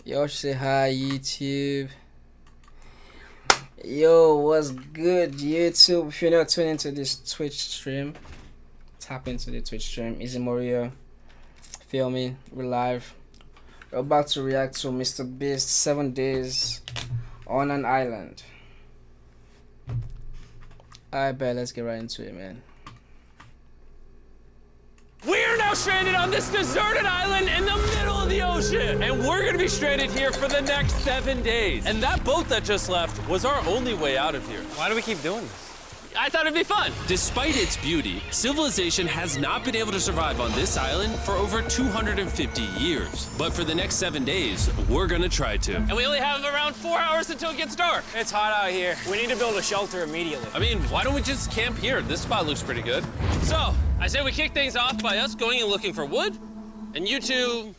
Yo, say hi, YouTube. Yo, what's good, YouTube? If you're not tuning into this Twitch stream, tap into the Twitch stream. izzymoriyo. Feel me? We're live. We're about to react to Mr. Beast 7 days on an island. Alright, bet, let's get right into it, man. We're now stranded on this deserted island in the middle of the ocean. And we're gonna be stranded here for the next 7 days. And that boat that just left was our only way out of here. Why do we keep doing this? I thought it'd be fun. Despite its beauty, civilization has not been able to survive on this island for over 250 years. But for the next 7 days, we're gonna try to. And we only have around 4 hours until it gets dark. It's hot out here. We need to build a shelter immediately. I mean, why don't we just camp here? This spot looks pretty good. So, I say we kick things off by us going and looking for wood, and you two...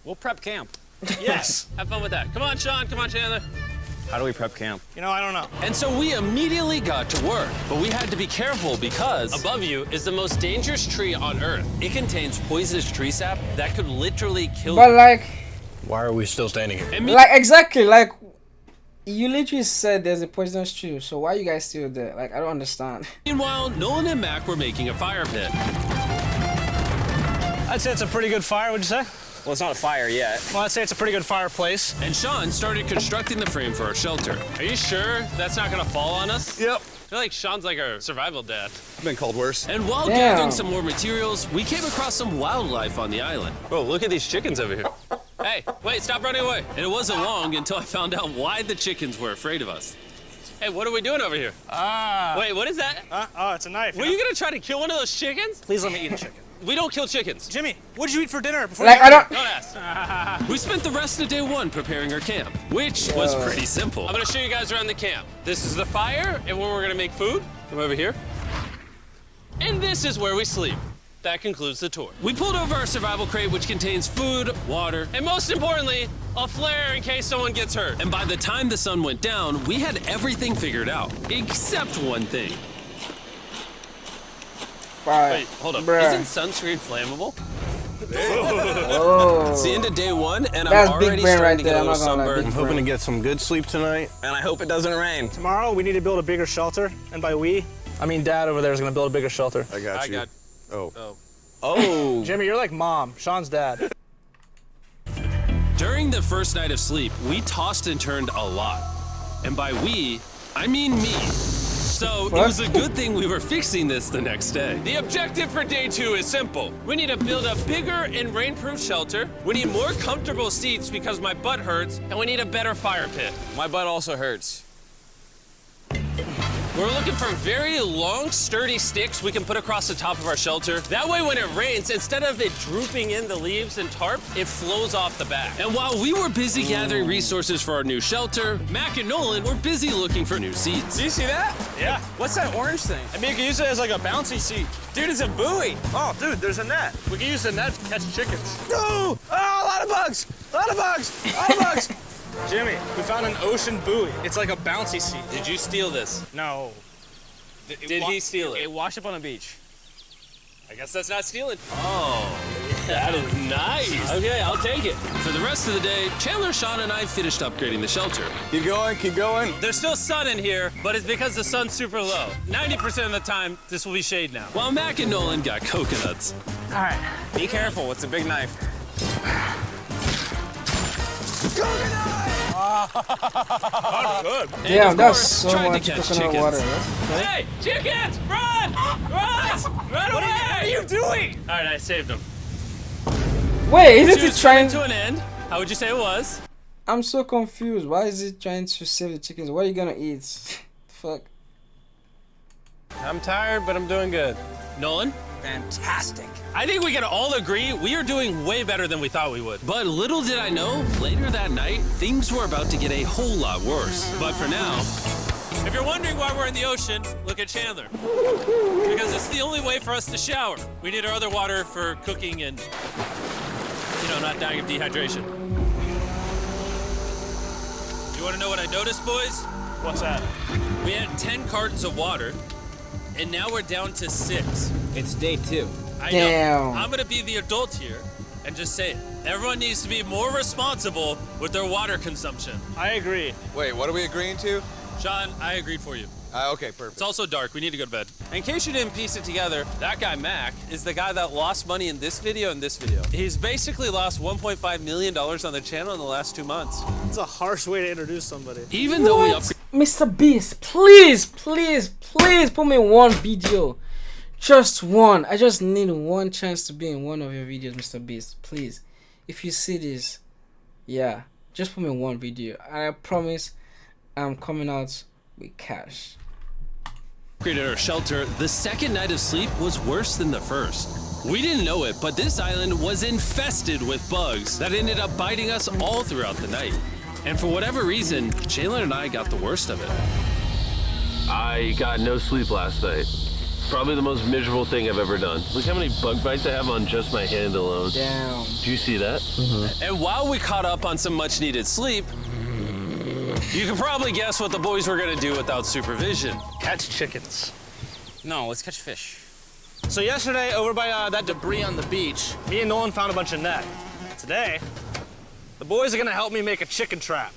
We'll prep camp. Yes. Have fun with that. Come on, Sean. Come on, Chandler. How do we prep camp? You know, I don't know. And so we immediately got to work, but we had to be careful because above you is the most dangerous tree on Earth. It contains poisonous tree sap that could literally kill But you. like, Why are we still standing here? exactly, like, you literally said there's a poisonous tree, so why are you guys still there? Like, I don't understand. Meanwhile, Nolan and Mac were making a fire pit. I'd say it's a pretty good fire, would you say? Well, it's not a fire yet. Well, I'd say it's a pretty good fireplace. And Sean started constructing the frame for our shelter. Are you sure that's not gonna fall on us? Yep. I feel like Sean's like our survival dad. Been called worse. And while Damn. gathering some more materials, we came across some wildlife on the island. Bro, look at these chickens over here. Hey, wait, stop running away. And it wasn't long until I found out why the chickens were afraid of us. Hey, what are we doing over here? Wait, what is that? Oh, it's a knife. Were you gonna try to kill one of those chickens? Please let me eat a chicken. We don't kill chickens. Jimmy, what did you eat for dinner before Like, you I don't. Don't ask. We spent the rest of day one preparing our camp, which was pretty simple. I'm gonna show you guys around the camp. This is the fire, and where we're gonna make food. Come over here. And this is where we sleep. That concludes the tour. We pulled over our survival crate, which contains food, water, and most importantly, a flare in case someone gets hurt. And by the time the sun went down, we had everything figured out, except one thing. Right. Wait, hold up. Bruh. Isn't sunscreen flammable? Oh. It's the end of day one, and That's I'm big already brain starting right to there, get a I'm little not gonna lie, sunburned. big I'm hoping to get some good sleep tonight. And I hope it doesn't rain. Tomorrow, we need to build a bigger shelter. And by we, I mean Dad over there is going to build a bigger shelter. I got I you. got. Oh. Oh. Jimmy, you're like Mom. Sean's dad. During the first night of sleep, we tossed and turned a lot. And by we, I mean me. So it was a good thing we were fixing this the next day. The objective for day two is simple. We need to build a bigger and rainproof shelter. We need more comfortable seats because my butt hurts, and we need a better fire pit. My butt also hurts. We're looking for very long, sturdy sticks we can put across the top of our shelter. That way, when it rains, instead of it drooping in the leaves and tarp, it flows off the back. And while we were busy gathering resources for our new shelter, Mac and Nolan were busy looking for new seats. Do you see that? Yeah. What's that orange thing? I mean, you can use it as like a bouncy seat. Dude, it's a buoy. Oh, dude, there's a net. We can use the net to catch chickens. Oh, a lot of bugs. A lot of bugs. A lot of bugs. Jimmy, we found an ocean buoy. It's like a bouncy seat. Did you steal this? No. Did he steal it? It washed up on a beach. I guess that's not stealing. Oh, that is nice. Okay, I'll take it. For the rest of the day, Chandler, Sean, and I finished upgrading the shelter. Keep going, keep going. There's still sun in here, but it's because the sun's super low. 90% of the time, this will be shade now. While Mac and Nolan got coconuts. All right. Be careful. It's a big knife. Good. And Damn, of that's course, so tried much to catch coconut chickens. water. Right? Hey, chickens, run! Run! Run away! What are you doing? All right, I saved them. Wait, is She it was trying coming to an end. How would you say it was? I'm so confused. Why is it trying to save the chickens? What are you gonna eat? Fuck. I'm tired, but I'm doing good. Nolan? Fantastic. I think we can all agree we are doing way better than we thought we would. But little did I know, later that night, things were about to get a whole lot worse. But for now, if you're wondering why we're in the ocean, look at Chandler. Because it's the only way for us to shower. We need our other water for cooking and, not dying of dehydration. You want to know what I noticed, boys? What's that? We had 10 cartons of water, and now we're down to 6. It's day 2. I Damn. know. I'm gonna be the adult here, and just say it. Everyone needs to be more responsible with their water consumption. I agree. Wait, what are we agreeing to? Sean, I agreed for you. Okay, perfect. It's also dark. We need to go to bed. In case you didn't piece it together, that guy, Mac, is the guy that lost money in this video and this video. He's basically lost $1.5 million on the channel in the last 2 months. It's a harsh way to introduce somebody. Even though we Mr. Beast, please, please, please put me in one video. Just one. I just need one chance to be in one of your videos, Mr. Beast. Please. If you see this, yeah, just put me in one video. I promise I'm coming out with cash. Created our shelter, the second night of sleep was worse than the first. We didn't know it, but this island was infested with bugs that ended up biting us all throughout the night. And for whatever reason, Jalen and I got the worst of it. I got no sleep last night. Probably the most miserable thing I've ever done. Look how many bug bites I have on just my hand alone. Damn. Do you see that? And while we caught up on some much needed sleep, you can probably guess what the boys were gonna do without supervision. Catch chickens. No, let's catch fish. So yesterday, over by that debris on the beach, me and Nolan found a bunch of net. Today, the boys are gonna help me make a chicken trap.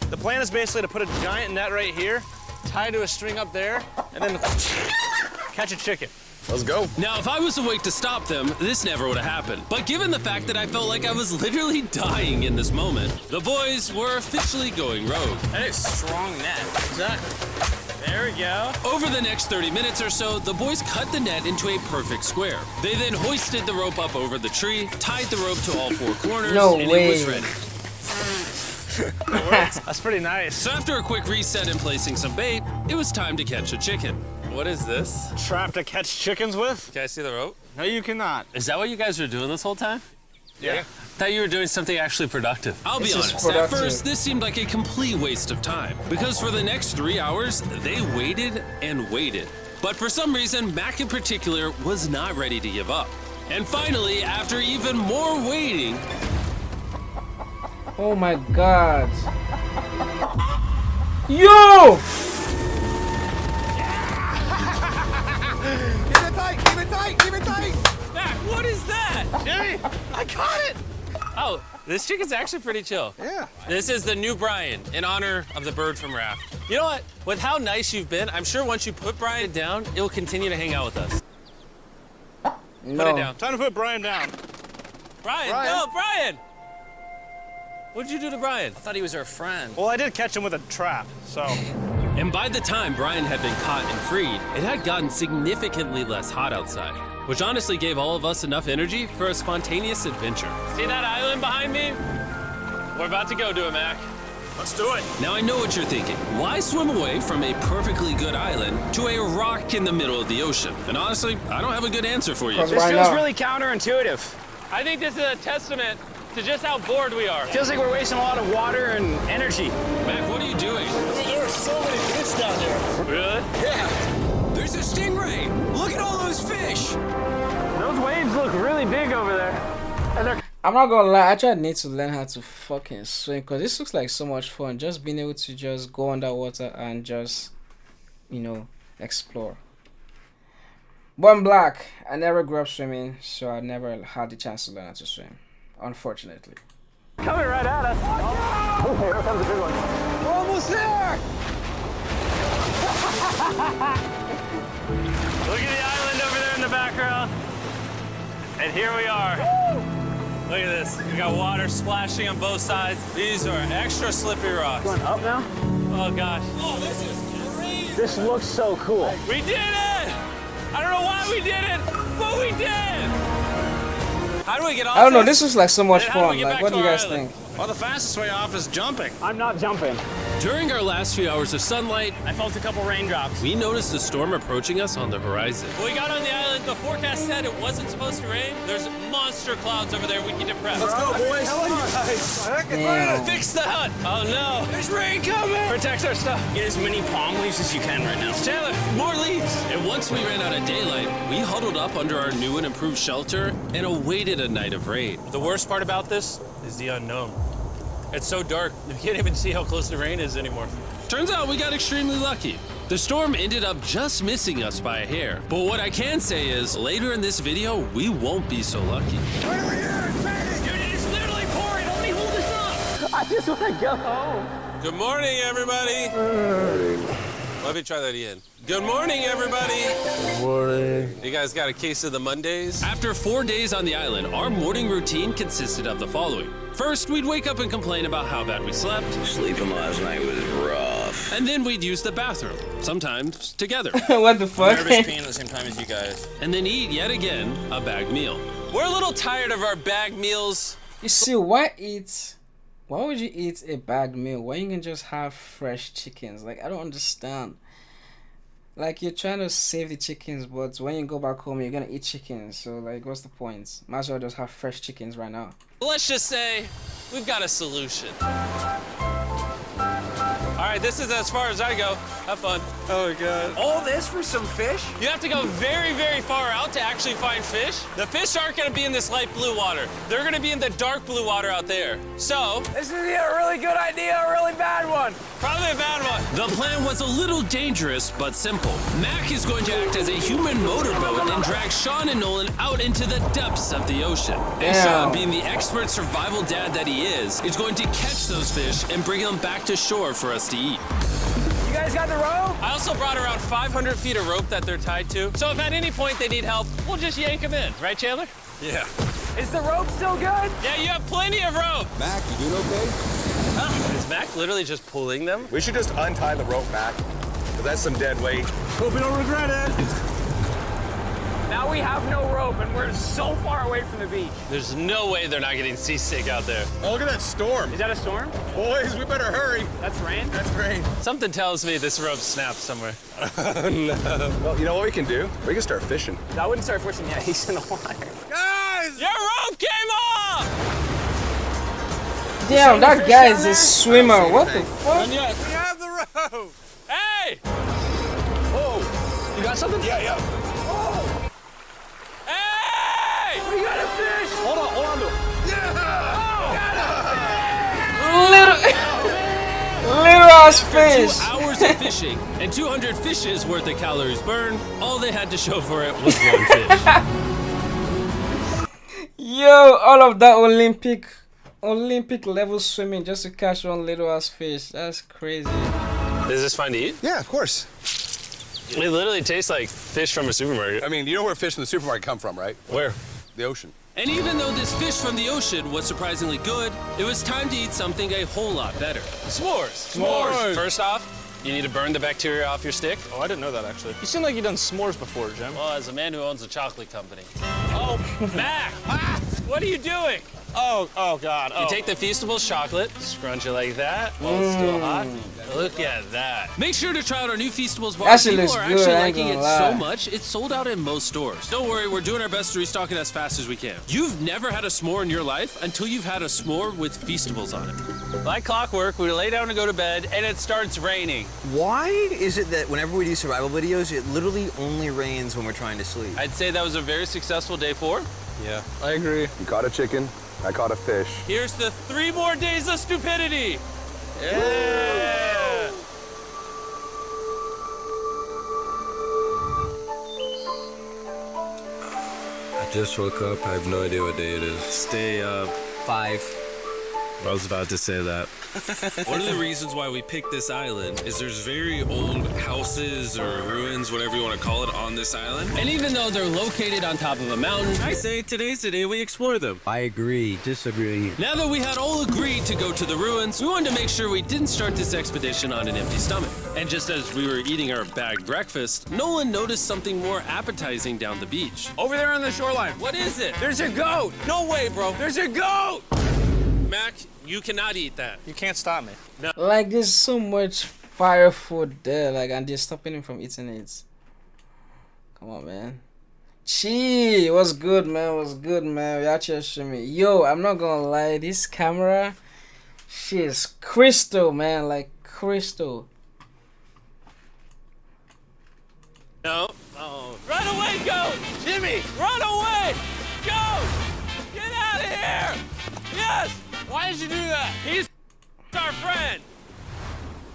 The plan is basically to put a giant net right here, tied to a string up there, and then catch a chicken. Let's go. Now, if I was awake to stop them, this never would have happened. But given the fact that I felt like I was literally dying in this moment, the boys were officially going rogue. That is strong net. Exactly. There we go. Over the next 30 minutes or so, the boys cut the net into a perfect square. They then hoisted the rope up over the tree, tied the rope to all 4 corners, No and way. it was ready. That's pretty nice. So after a quick reset and placing some bait, it was time to catch a chicken. What is this? Trap to catch chickens with? Can I see the rope? No, you cannot. Is that what you guys were doing this whole time? Yeah. I thought you were doing something actually productive. I'll be This is honest, at productive. first this seemed like a complete waste of time because for the next 3 hours, they waited and waited. But for some reason, Mac in particular was not ready to give up. And finally, after even more waiting, Oh my god. Yo! Keep it tight, keep it tight, keep it tight. Mac, what is that? Jimmy, I caught it. Oh, this chicken's actually pretty chill. Yeah. This is the new Brian in honor of the bird from Raft. You know what? With how nice you've been, I'm sure once you put Brian down, it'll continue to hang out with us. No. Put it down. Time to put Brian down. Brian, Brian. no, Brian! What'd you do to Brian? I thought he was our friend. Well, I did catch him with a trap, so. And by the time Brian had been caught and freed, it had gotten significantly less hot outside, which honestly gave all of us enough energy for a spontaneous adventure. See that island behind me? We're about to go to it, Mac. Let's do it. Now I know what you're thinking. Why swim away from a perfectly good island to a rock in the middle of the ocean? And honestly, I don't have a good answer for you. Cause This why feels not? really counterintuitive. I think this is a testament to just how bored we are. Feels like we're wasting a lot of water and energy. Mac, what are you doing? There are so many fish down there. Really? Yeah. There's a stingray. Look at all those fish. Those waves look really big over there. And they're I'm not gonna lie, I actually need to learn how to fucking swim because this looks like so much fun. Just being able to just go underwater and just, you know, explore. But I'm black. I never grew up swimming, so I never had the chance to learn how to swim. Unfortunately. coming right at us. Oh, here comes a big one. We're almost there. Look at the island over there in the background. And here we are. Look at this. We got water splashing on both sides. These are extra slippery rocks. Going up now? Oh gosh. Oh, this is crazy. This looks so cool. We did it! I don't know why we did it, but we did! How do we get off I don't know, this was like so much Then how do we fun. get Like, back what to do you our guys island? think? Well, the fastest way off is jumping. I'm not jumping. During our last few hours of sunlight, I felt a couple raindrops. we noticed a storm approaching us on the horizon. When we got on the island, the forecast said it wasn't supposed to rain. There's monster clouds over there we need to prep. Let's go, boys. Damn. Fix the hut! Oh no! There's rain coming. Protect our stuff. Get as many palm leaves as you can right now. Taylor, more leaves! And once we ran out of daylight, we huddled up under our new and improved shelter and awaited a night of rain. The worst part about this is the unknown. It's so dark, you can't even see how close the rain is anymore. Turns out we got extremely lucky. The storm ended up just missing us by a hair. But what I can say is, later in this video, we won't be so lucky. Right over here. It's raining. I just want to go home. Good morning, everybody. Let me try that again. Good morning, everybody. Good morning. You guys got a case of the Mondays? After 4 days on the island, our morning routine consisted of the following. First, we'd wake up and complain about how bad we slept. Sleeping last night was rough. And then we'd use the bathroom, sometimes together. What the fuck? Nervous peeing at the same time as you guys. And then eat, yet again, a bagged meal. We're a little tired of our bagged meals. You see, why would you eat a bagged meal when you can just have fresh chickens? Like, I don't understand. Like, you're trying to save the chickens, but when you go back home, you're gonna eat chickens. So, like, what's the point? Might as well just have fresh chickens right now. Let's just say we've got a solution. All right, this is as far as I go. Have fun. Oh my God. All this for some fish? You have to go very, very far out to actually find fish. The fish aren't gonna be in this light blue water. They're gonna be in the dark blue water out there. So, This is either a really good idea or a really bad one. probably a bad one. The plan was a little dangerous, but simple. Mac is going to act as a human motorboat and drag Sean and Nolan out into the depths of the ocean. And Sean, being the expert survival dad that he is going to catch those fish and bring them back to shore for us to eat. You guys got the rope? I also brought around 500 feet of rope that they're tied to. So if at any point they need help, we'll just yank them in. Right, Chandler? Yeah. Is the rope still good? Yeah, you have plenty of rope. Mac, you doing okay? Is Mac literally just pulling them? We should just untie the rope, Mac. 'Cause that's some dead weight. Hope you don't regret it. Now we have no rope and we're so far away from the beach. There's no way they're not getting seasick out there. Oh, look at that storm. Is that a storm? Boys, we better hurry. That's rain? That's rain. Something tells me this rope snapped somewhere. Oh, no. Well, you know what we can do? We can start fishing. I wouldn't start fishing yet. He's in the water. Guys! Your rope came off! Damn, that guy is a swimmer. What the fuck? We have the rope. Hey! Oh, You got something? yeah. Hey! We got a fish! Hold on to it. Little ass fish. 2 hours of fishing and 200 fishes worth of calories burned. All they had to show for it was one fish. Yo, all of that Olympic level swimming just to catch one little ass fish. That's crazy. Is this fine to eat? Yeah, of course. It literally tastes like fish from a supermarket. I mean, you know where fish from the supermarket come from, right? Where? The ocean. And even though this fish from the ocean was surprisingly good, it was time to eat something a whole lot better. S'mores. S'mores. First off, you need to burn the bacteria off your stick. Oh, I didn't know that, actually. You seem like you've done s'mores before, Jim. Well, as a man who owns a chocolate company. Oh, Mac! What are you doing? Oh, God. You take the Feastables chocolate, scrunch it like that while it's still hot. Look at that. Make sure to try out our new Feastables bar. That shit People looks are good, actually I ain't liking it gonna so lie. much, it's sold out in most stores. Don't worry, we're doing our best to restock it as fast as we can. You've never had a s'more in your life until you've had a s'more with Feastables on it. Like clockwork, we lay down to go to bed, and it starts raining. Why is it that whenever we do survival videos, it literally only rains when we're trying to sleep? I'd say that was a very successful day 4. Yeah, I agree. You caught a chicken. I caught a fish. Here's the 3 more days of stupidity. Yeah! I just woke up. I have no idea what day it is. Stay up. 5. I was about to say that. One of the reasons why we picked this island is there's very old houses or ruins, whatever you want to call it, on this island. And even though they're located on top of a mountain, I say today's the day we explore them. I agree. Disagree. Now that we had all agreed to go to the ruins, we wanted to make sure we didn't start this expedition on an empty stomach. And just as we were eating our bagged breakfast, Nolan noticed something more appetizing down the beach. Over there on the shoreline. What is it? There's a goat. No way, bro. There's a goat. Mac, you cannot eat that. You can't stop me. Like, there's so much fire food there, like, and they're stopping him from eating it. Come on, man. Gee, what's good, man? What's good, man? Y'all just show me. Yo, I'm not gonna lie, this camera, she is crystal, man, like crystal. No. Oh. Run away, goat! Jimmy! Run away! Goat! Get out of here! Yes! Why did you do that? He's our friend!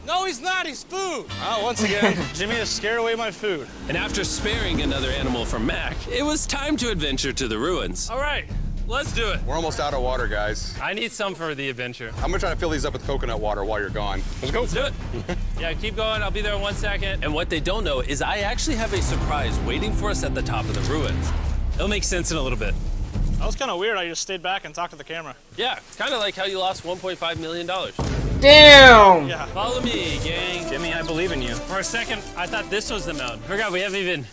No, he's not. He's food. Oh, once again, Jimmy has scared away my food. And after sparing another animal from Mac, it was time to adventure to the ruins. All right, Let's do it. We're almost out of water, guys. I need some for the adventure. I'm gonna try to fill these up with coconut water while you're gone. Let's go. Let's do it. Yeah, keep going. I'll be there in 1 second. And what they don't know is I actually have a surprise waiting for us at the top of the ruins. It'll make sense in a little bit. That was kind of weird. I just stayed back and talked to the camera. Yeah, kind of like how you lost $1.5 million. Damn! Yeah. Follow me, gang. Jimmy, I believe in you. For a second, I thought this was the mountain. Forgot we haven't even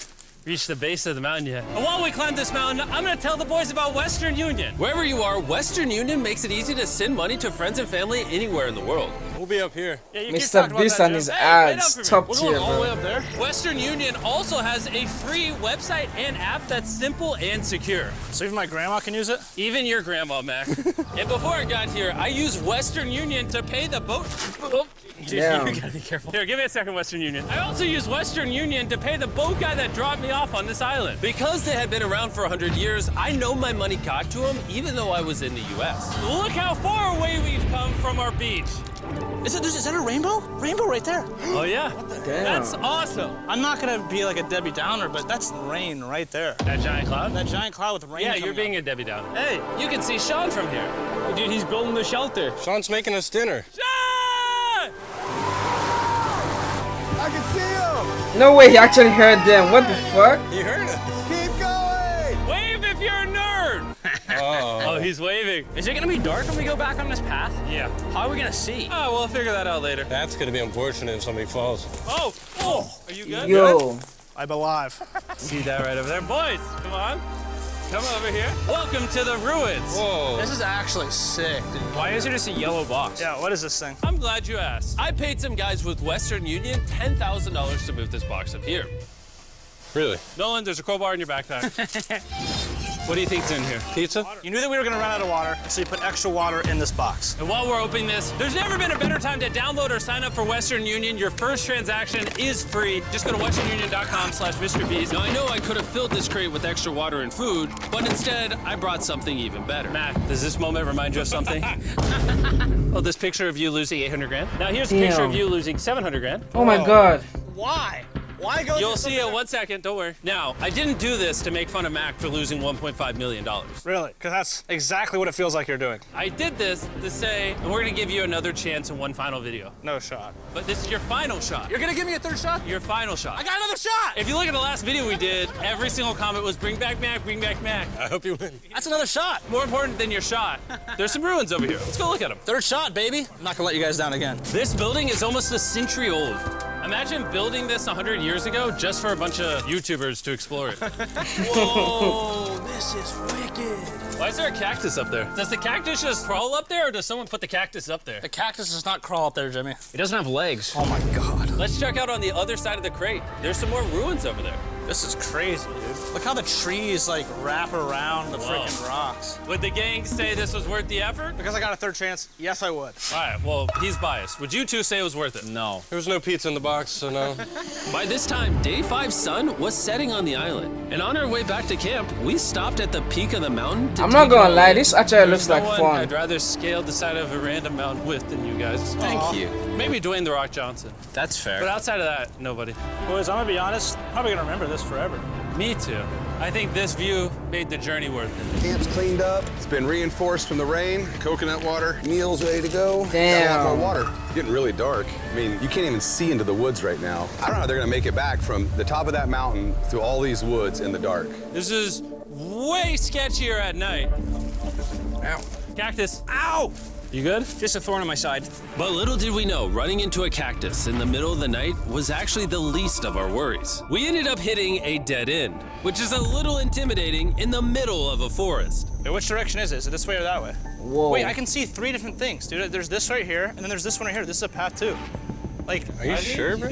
reached the base of the mountain yet. And while we climb this mountain, I'm gonna tell the boys about Western Union. Wherever you are, Western Union makes it easy to send money to friends and family anywhere in the world. We'll be up here. Yeah, you Mr. Beast and his ads, top We're tier, going all the way bro. up there. Western Union also has a free website and app that's simple and secure. So even my grandma can use it? Even your grandma, Mac. And before I got here, I used Western Union to pay the boat. Oh, dude, Damn. you gotta be careful. Here, give me a second, Western Union. I also used Western Union to pay the boat guy that dropped me off on this island. Because they had been around for 100 years, I know my money got to them even though I was in the US. Look how far away we've come from our beach. Is that a rainbow? Rainbow right there. Oh yeah? Damn. That's awesome. I'm not gonna be like a Debbie Downer, but that's rain right there. That giant cloud? That giant cloud with rain. Yeah, you're being a Debbie Downer. Hey, you can see Sean from here. Dude, he's building the shelter. Sean's making us dinner. Sean! I can see him. No way he actually heard them. What the fuck? He heard us. Keep going. Wave if you're a nerd! Oh, he's waving. Is it gonna be dark when we go back on this path? Yeah. How are we gonna see? Oh, we'll figure that out later. That's gonna be unfortunate if somebody falls. Oh, are you good? Yo. I'm alive. See that right over there? Boys, come on. Come over here. Welcome to the ruins. Whoa. This is actually sick, dude. Why is it just a yellow box? Yeah, what is this thing? I'm glad you asked. I paid some guys with Western Union $10,000 to move this box up here. Really? Nolan, there's a crowbar in your backpack. What do you think's in here? Pizza? You knew that we were gonna run out of water, so you put extra water in this box. And while we're opening this, there's never been a better time to download or sign up for Western Union. Your first transaction is free. Just go to westernunion.com/MrBeast. Now, I know I could have filled this crate with extra water and food, but instead, I brought something even better. Matt, does this moment remind you of something? Oh, this picture of you losing 800 grand? Now, here's a picture Damn. of you losing 700 grand. Oh my god. Why? Why go? You'll see it 1 second, don't worry. Now, I didn't do this to make fun of Mac for losing $1.5 million. Really? Because that's exactly what it feels like you're doing. I did this to say, and we're gonna give you another chance in one final video. No shot. But this is your final shot. You're gonna give me a third shot? Your final shot. I got another shot! If you look at the last video we did, every single comment was bring back Mac, bring back Mac. I hope you win. That's another shot. More important than your shot, there's some ruins over here. Let's go look at them. Third shot, baby. I'm not gonna let you guys down again. This building is almost a century old. Imagine building this 100 years ago just for a bunch of YouTubers to explore it. Whoa, this is wicked. Why is there a cactus up there? Does the cactus just crawl up there, or does someone put the cactus up there? The cactus does not crawl up there, Jimmy. It doesn't have legs. Oh my god. Let's check out on the other side of the crate. There's some more ruins over there. This is crazy, dude. Look how the trees like wrap around the freaking rocks. Would the gang say this was worth the effort? Because I got a third chance, yes I would. All right, well, he's biased. Would you two say it was worth it? No. There was no pizza in the box, so no. By this time, day 5's sun was setting on the island. And on our way back to camp, we stopped at the peak of the mountain to I'm not take it gonna all lie, in. this actually looks like I'd fun. rather scale the side of a random mountain with than you guys. Thank you. Maybe Dwayne The Rock Johnson. That's fair. But outside of that, nobody. Boys, I'm gonna be honest, probably gonna remember this forever. Me too. I think this view made the journey worth it. Camp's cleaned up. It's been reinforced from the rain. Coconut water. Meal's ready to go. Damn. Got a lot more water. It's getting really dark. I mean, you can't even see into the woods right now. I don't know how they're gonna make it back from the top of that mountain through all these woods in the dark. This is way sketchier at night. Ow. Cactus. Ow! You good? Just a thorn on my side. But little did we know, running into a cactus in the middle of the night was actually the least of our worries. We ended up hitting a dead end, which is a little intimidating in the middle of a forest. Wait, which direction is it? Is it this way or that way? Whoa. Wait, I can see 3 different things, dude. There's this right here, and then there's this one right here. This is a path too. Like, Are you sure, bro?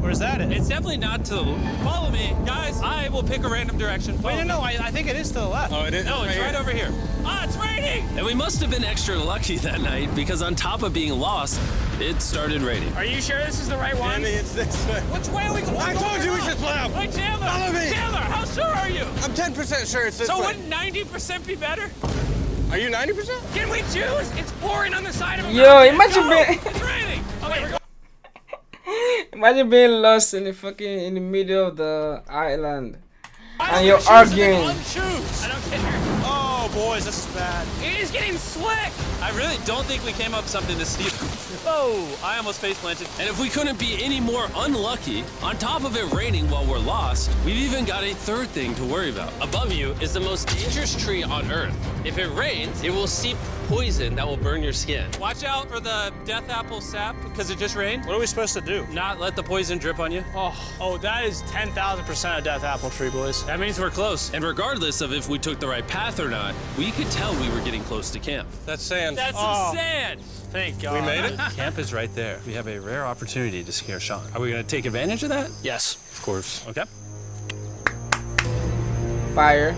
where's that at? It's definitely not to the... Follow me, guys. I will pick a random direction. Wait, Follow no, me. I think it is to the left. Oh, it is? No, it's right over here. Ah, it's raining! And we must have been extra lucky that night because on top of being lost, it started raining. Are you sure this is the right one? It's this way. Which way are we going? I told you we should play up. Hey, Chandler! Follow me. Chandler, how sure are you? I'm 10% sure it's this So way. wouldn't 90% be better? Are you 90%? Can we choose? It's pouring on the side of a Yo, mountain. imagine Go! being It's raining! Okay, we're going. imagine being lost in the middle of the island. Why And don't you're we choose something arguing. unchoose? I don't care. Oh, boys, this is bad. It is getting slick. I really don't think we came up with something this steep. Oh, I almost face planted. And if we couldn't be any more unlucky, on top of it raining while we're lost, we've even got a third thing to worry about. Above you is the most dangerous tree on Earth. If it rains, it will seep poison that will burn your skin. Watch out for the death apple sap because it just rained. What are we supposed to do? Not let the poison drip on you. Oh, that is 10,000% a death apple tree, boys. That means we're close. And regardless of if we took the right path or not, we could tell we were getting close to camp. That's sand. That's some sand. Thank God. We made it? Camp is right there. We have a rare opportunity to scare Sean. Are we going to take advantage of that? Yes. Of course. Okay. Fire.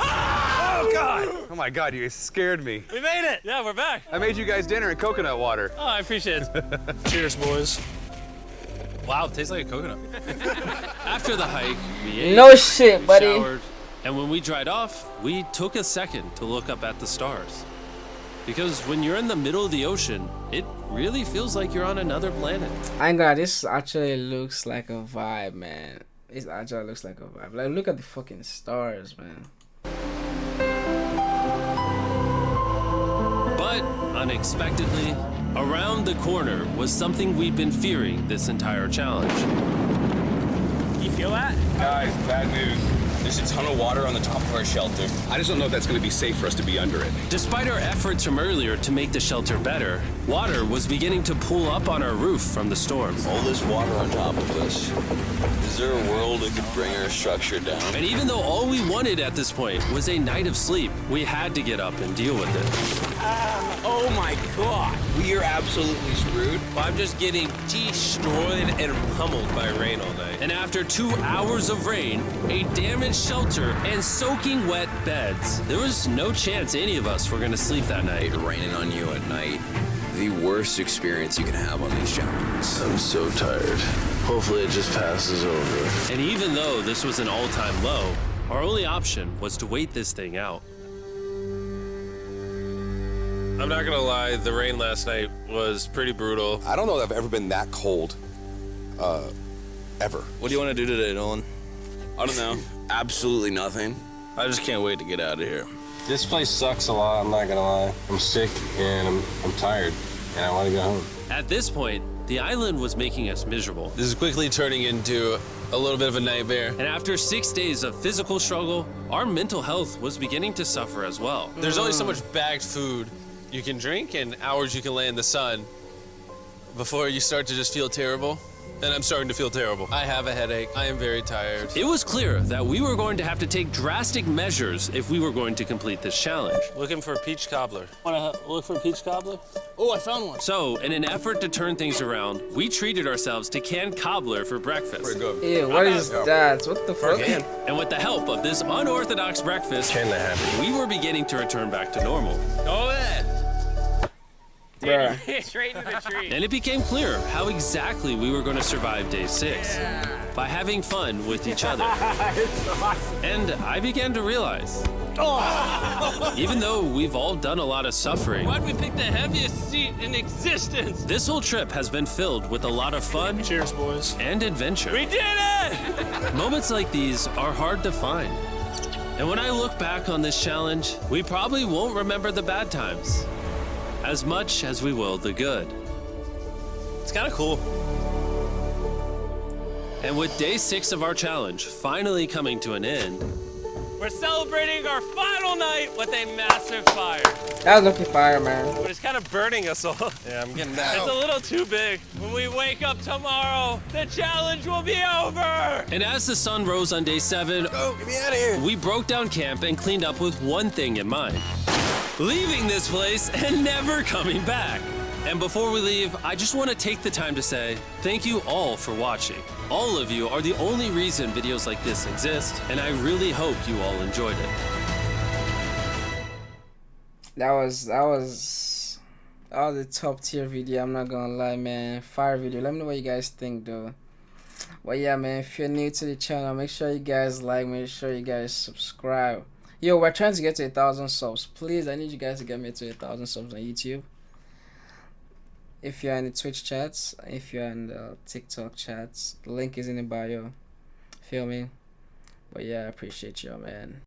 Oh, God. Oh, my God, you scared me. We made it. Yeah, we're back. I made you guys dinner and coconut water. Oh, I appreciate it. Cheers, boys. Wow, it tastes like a coconut. After the hike, we ate, No shit, buddy. showered, and when we dried off, we took a second to look up at the stars. Because when you're in the middle of the ocean, it really feels like you're on another planet. I ain't gonna. This actually looks like a vibe, man. It actually looks like a vibe. Like, look at the fucking stars, man. But unexpectedly, around the corner was something we've been fearing this entire challenge. You feel that? Guys, bad news. There's a ton of water on the top of our shelter. I just don't know if that's going to be safe for us to be under it. Despite our efforts from earlier to make the shelter better, water was beginning to pool up on our roof from the storm. All this water on top of us. Is there a world that could bring our structure down? And even though all we wanted at this point was a night of sleep, we had to get up and deal with it. Oh my God. We are absolutely screwed. I'm just getting destroyed and pummeled by rain all night. And after 2 hours of rain, a damaged shelter, and soaking wet beds, there was no chance any of us were going to sleep that night. Raining on you at night. The worst experience you can have on these challenges. I'm so tired. Hopefully it just passes over. And even though this was an all-time low, our only option was to wait this thing out. I'm not gonna lie, the rain last night was pretty brutal. I don't know that I've ever been that cold, ever. What do you want to do today, Nolan? I don't know. Absolutely nothing. I just can't wait to get out of here. This place sucks a lot, I'm not gonna lie. I'm sick and I'm tired and I want to go home. At this point, the island was making us miserable. This is quickly turning into a little bit of a nightmare. And after 6 days of physical struggle, our mental health was beginning to suffer as well. There's only so much bagged food you can drink and hours you can lay in the sun before you start to just feel terrible. And I'm starting to feel terrible. I have a headache. I am very tired. It was clear that we were going to have to take drastic measures if we were going to complete this challenge. Looking for a peach cobbler. Want to look for a peach cobbler? Oh, I found one. So, in an effort to turn things around, we treated ourselves to canned cobbler for breakfast. Pretty good. Ew, what is that? What the fuck? And with the help of this unorthodox breakfast, we were beginning to return back to normal. Go ahead. Bruh. Straight into the tree. And it became clear how exactly we were going to survive day 6. By having fun with each other. And I began to realize, even though we've all done a lot of suffering, why'd we pick the heaviest seat in existence? This whole trip has been filled with a lot of fun. Cheers, boys. And adventure. We did it! Moments like these are hard to find. And when I look back on this challenge, we probably won't remember the bad times as much as we will the good. It's kind of cool. And with day 6 of our challenge finally coming to an end, we're celebrating our final night with a massive fire. That was looking fire, man. But it's kind of burning us all. Yeah, I'm getting down. It's a little too big. When we wake up tomorrow, the challenge will be over. And as the sun rose on day 7, Get me out of here. we broke down camp and cleaned up with one thing in mind: leaving this place and never coming back. And before we leave, I just want to take the time to say thank you all for watching. All of you are the only reason videos like this exist, and I really hope you all enjoyed it. That was a top tier video. I'm not gonna lie, man. Fire video. Let me know what you guys think, though. Well, yeah, man. If you're new to the channel, make sure you guys like. Make sure you guys subscribe. Yo, we're trying to get to 1,000 subs. Please, I need you guys to get me to 1,000 subs on YouTube. If you're in the Twitch chats, if you're in the TikTok chats, the link is in the bio. Feel me? But yeah, I appreciate y'all, man.